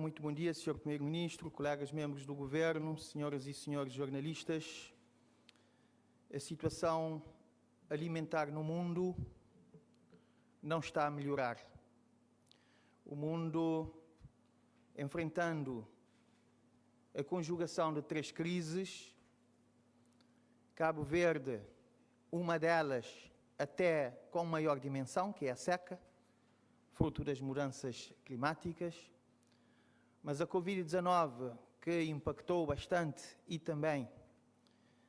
muito bom dia, Sr. Primeiro-Ministro, colegas membros do Governo, senhoras e senhores jornalistas. A situação alimentar no mundo não está a melhorar. O mundo, enfrentando a conjugação de 3 crises, Cabo Verde, uma delas até com maior dimensão, que é a seca, fruto das mudanças climáticas, mas a Covid-19, que impactou bastante, e também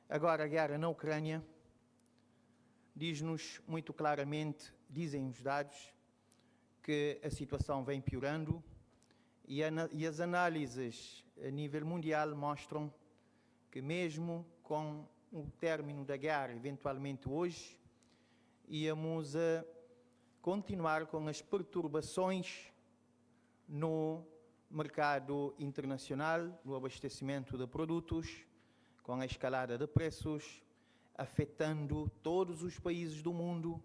agora a guerra na Ucrânia, diz-nos muito claramente, dizem os dados, que a situação vem piorando e as análises a nível mundial mostram que mesmo com o término da guerra, eventualmente hoje, íamos a continuar com as perturbações no mercado internacional, no abastecimento de produtos, com a escalada de preços, afetando todos os países do mundo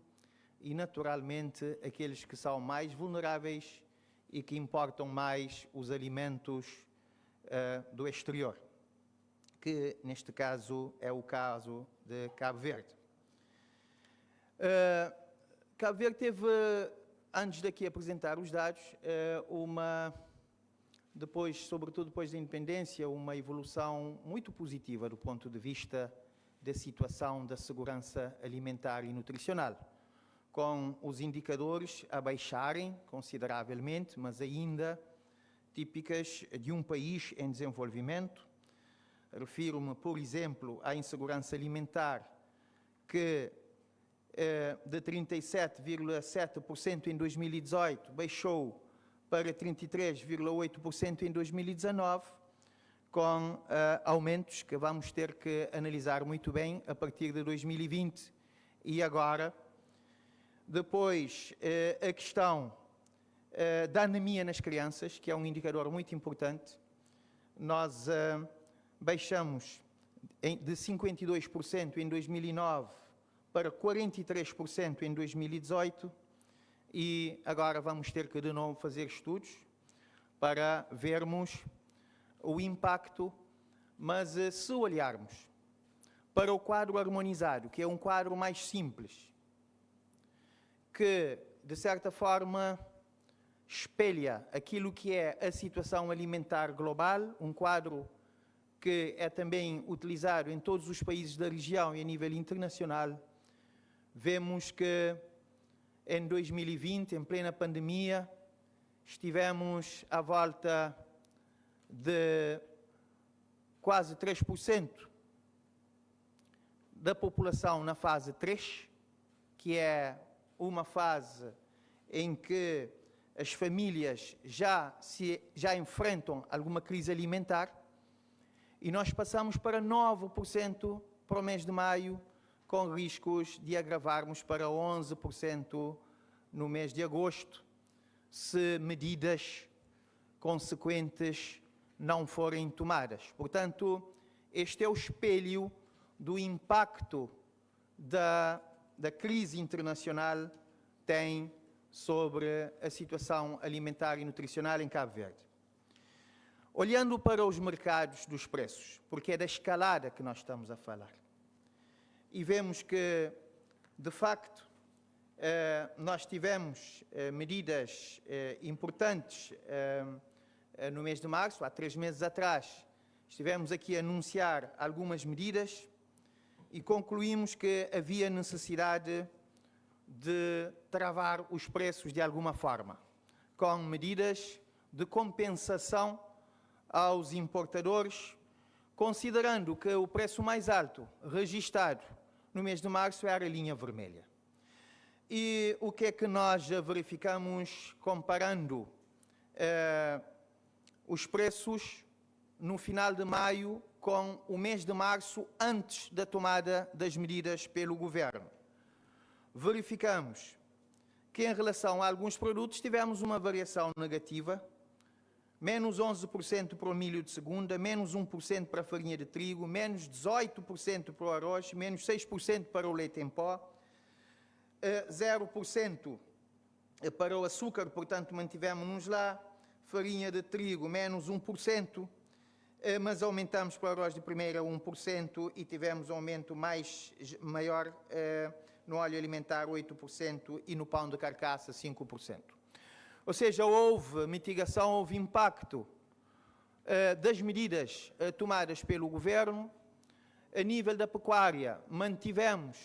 e, naturalmente, aqueles que são mais vulneráveis e que importam mais os alimentos do exterior, que neste caso é o caso de Cabo Verde. Cabo Verde teve, antes daqui apresentar os dados, sobretudo depois da independência, uma evolução muito positiva do ponto de vista da situação da segurança alimentar e nutricional, com os indicadores a baixarem consideravelmente, mas ainda típicas de um país em desenvolvimento. Refiro-me, por exemplo, à insegurança alimentar, que de 37,7% em 2018 baixou para 33,8% em 2019, com aumentos que vamos ter que analisar muito bem a partir de 2020 e agora. Depois, a questão da anemia nas crianças, que é um indicador muito importante. Nós baixamos de 52% em 2009 para 43% em 2018 e agora vamos ter que de novo fazer estudos para vermos o impacto, mas se olharmos para o quadro harmonizado, que é um quadro mais simples, que de certa forma espelha aquilo que é a situação alimentar global, um quadro que é também utilizado em todos os países da região e a nível internacional, vemos que em 2020, em plena pandemia, estivemos à volta de quase 3% da população na fase 3, que é uma fase em que as famílias já enfrentam alguma crise alimentar, e nós passamos para 9% para o mês de maio, com riscos de agravarmos para 11% no mês de agosto, se medidas consequentes não forem tomadas. Portanto, este é o espelho do impacto da crise internacional tem sobre a situação alimentar e nutricional em Cabo Verde. Olhando para os mercados dos preços, porque é da escalada que nós estamos a falar, e vemos que, de facto, nós tivemos medidas importantes no mês de março, há 3 meses atrás, estivemos aqui a anunciar algumas medidas e concluímos que havia necessidade de travar os preços de alguma forma, com medidas de compensação aos importadores, considerando que o preço mais alto registado no mês de março era a linha vermelha. E o que é que nós verificamos comparando os preços no final de maio com o mês de março antes da tomada das medidas pelo Governo? Verificamos que em relação a alguns produtos tivemos uma variação negativa, menos 11% para o milho de segunda, menos 1% para a farinha de trigo, menos 18% para o arroz, menos 6% para o leite em pó, 0% para o açúcar, portanto mantivemos-nos lá, farinha de trigo menos 1%, mas aumentamos para o arroz de primeira 1% e tivemos um aumento maior no óleo alimentar 8% e no pão de carcaça 5%. Ou seja, houve mitigação, houve impacto das medidas tomadas pelo Governo. A nível da pecuária, mantivemos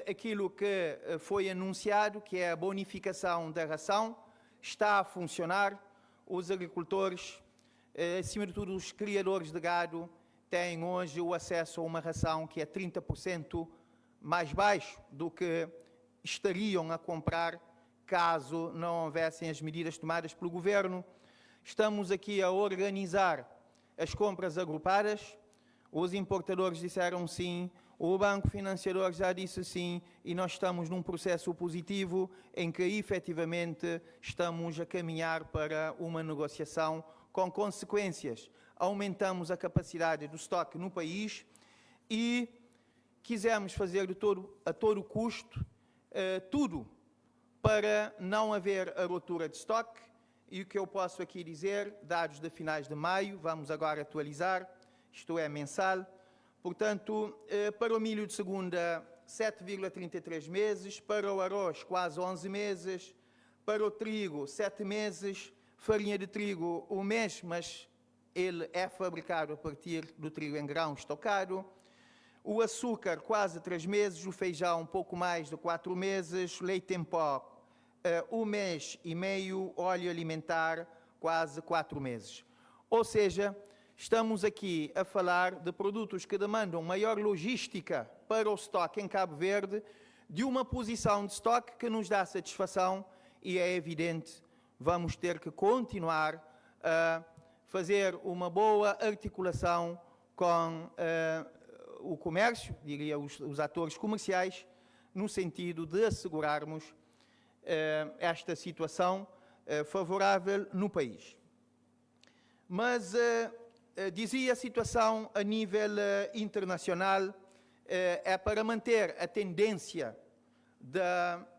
aquilo que foi anunciado, que é a bonificação da ração, está a funcionar. Os agricultores, acima de tudo os criadores de gado, têm hoje o acesso a uma ração que é 30% mais baixo do que estariam a comprar caso não houvessem as medidas tomadas pelo Governo. Estamos aqui a organizar as compras agrupadas. Os importadores disseram sim, o Banco Financiador já disse sim, e nós estamos num processo positivo em que, efetivamente, estamos a caminhar para uma negociação com consequências. Aumentamos a capacidade do estoque no país e quisemos fazer a todo custo tudo para não haver a ruptura de estoque. E o que eu posso aqui dizer, dados de finais de maio, vamos agora atualizar, isto é mensal, portanto, para o milho de segunda, 7,33 meses, para o arroz, quase 11 meses, para o trigo, 7 meses, farinha de trigo, 1 mês, mas ele é fabricado a partir do trigo em grão estocado, o açúcar, quase 3 meses, o feijão, um pouco mais de 4 meses, leite em pó, 1 mês e meio, óleo alimentar, quase 4 meses. Ou seja, estamos aqui a falar de produtos que demandam maior logística para o estoque em Cabo Verde, de uma posição de estoque que nos dá satisfação e é evidente, vamos ter que continuar a fazer uma boa articulação com o comércio, diria os atores comerciais, no sentido de assegurarmos esta situação favorável no país. Mas dizia a situação a nível internacional é para manter a tendência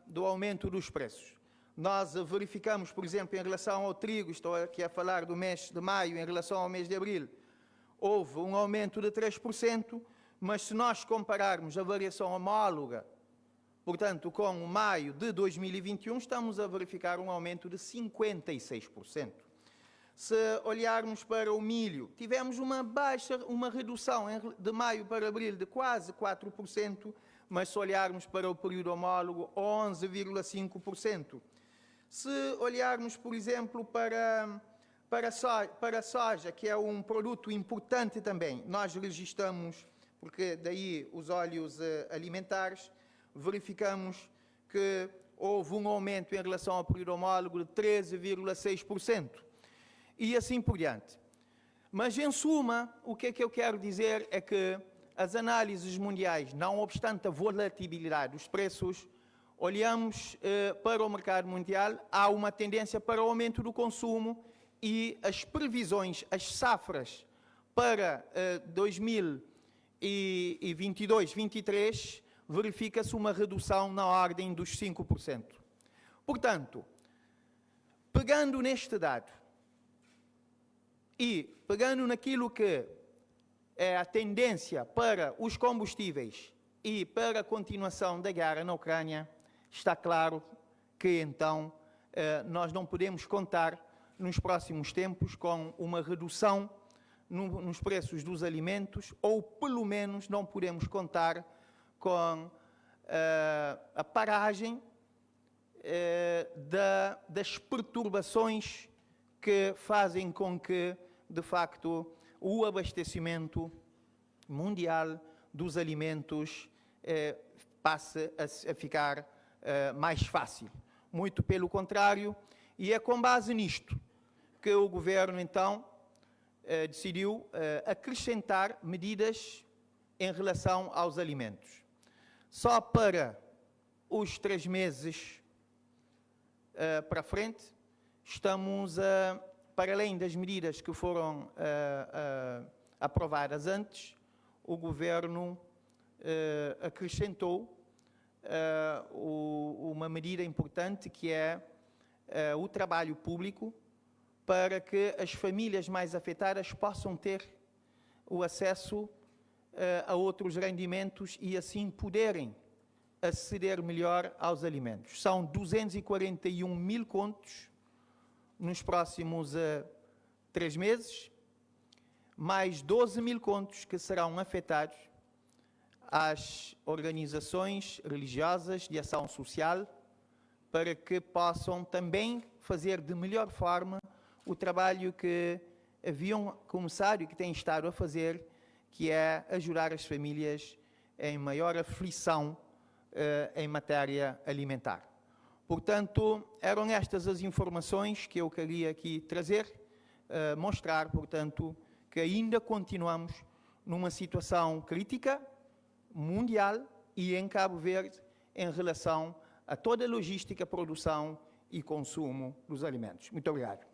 do aumento dos preços. Nós verificamos, por exemplo, em relação ao trigo, estou aqui a falar do mês de maio, em relação ao mês de abril, houve um aumento de 3%, mas se nós compararmos a variação homóloga, portanto, com maio de 2021, estamos a verificar um aumento de 56%. Se olharmos para o milho, tivemos uma redução de maio para abril de quase 4%, mas se olharmos para o período homólogo, 11,5%. Se olharmos, por exemplo, para a soja, que é um produto importante também, nós registramos, porque daí os óleos alimentares, verificamos que houve um aumento em relação ao período homólogo de 13,6%. E assim por diante. Mas, em suma, o que é que eu quero dizer é que as análises mundiais, não obstante a volatilidade dos preços, olhamos para o mercado mundial, há uma tendência para o aumento do consumo e as previsões, as safras para 2022-23, verifica-se uma redução na ordem dos 5%. Portanto, pegando neste dado e pegando naquilo que é a tendência para os combustíveis e para a continuação da guerra na Ucrânia, está claro que então nós não podemos contar nos próximos tempos com uma redução nos preços dos alimentos, ou pelo menos não podemos contar com a paragem das perturbações que fazem com que, de facto, o abastecimento mundial dos alimentos passe a ficar mais fácil. Muito pelo contrário, e é com base nisto que o Governo, então, decidiu acrescentar medidas em relação aos alimentos. Só para os 3 meses para frente, estamos para além das medidas que foram aprovadas antes, o Governo acrescentou uma medida importante que é o trabalho público para que as famílias mais afetadas possam ter o acesso a outros rendimentos e assim poderem aceder melhor aos alimentos. São 241 mil contos nos próximos 3 meses, mais 12 mil contos que serão afetados às organizações religiosas de ação social, para que possam também fazer de melhor forma o trabalho que haviam começado e que têm estado a fazer, que é ajudar as famílias em maior aflição em matéria alimentar. Portanto, eram estas as informações que eu queria aqui trazer, mostrar, portanto, que ainda continuamos numa situação crítica, mundial e em Cabo Verde, em relação a toda a logística, produção e consumo dos alimentos. Muito obrigado.